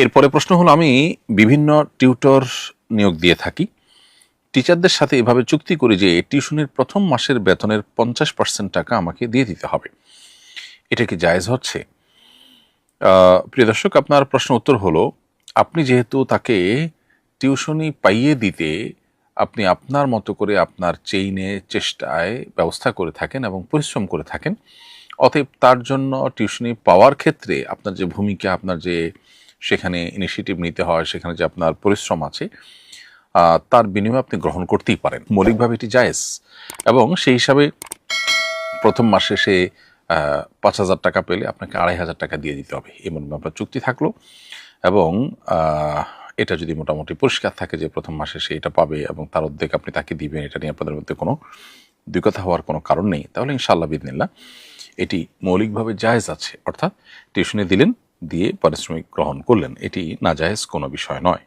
এরপরে প্রশ্ন হলো, আমি বিভিন্ন টিউটর নিয়োগ দিয়ে থাকি, টিচারদের সাথে এভাবে চুক্তি করি যে টিউশনের প্রথম মাসের বেতনের 50% টাকা আমাকে দিয়ে দিতে হবে, এটা কি জায়েজ হচ্ছে? প্রিয় দর্শক, আপনার প্রশ্ন উত্তর হলো, আপনি যেহেতু তাকে টিউশনি পাইয়ে দিতে আপনি আপনার মতো করে আপনার চেইনে চেষ্টায় ব্যবস্থা করে থাকেন এবং পরিশ্রম করে থাকেন, অতএব তার জন্য টিউশনি পাওয়ার ক্ষেত্রে আপনার যে ভূমিকা, আপনার যে সেখানে ইনিশিয়েটিভ নিতে হয়, সেখানে যে আপনার পরিশ্রম আছে, তার বিনিময়ে আপনি গ্রহণ করতেই পারেন। মৌলিকভাবে এটি জায়েজ, এবং সেই হিসাবে প্রথম মাসে সে 5,000 টাকা পেলে আপনাকে 2,500 টাকা দিয়ে দিতে হবে, এমন আপনার চুক্তি থাকলো। এবং এটা যদি মোটামুটি পরিষ্কার থাকে যে প্রথম মাসে সে এটা পাবে এবং তার অর্ধেক আপনি তাকে দিবেন, এটা নিয়ে আপনাদের মধ্যে কোনো দুই কথা হওয়ার কোনো কারণ নেই, তাহলে ইনশাআল্লাহ বিদিনিল্লাহ এটি মৌলিকভাবে জায়েজ আছে। অর্থাৎ টিউশনে দিলেন, দিয়ে পারিশ্রমিক গ্রহণ করলেন, এটি নাজায়েজ কোনো বিষয় নয়।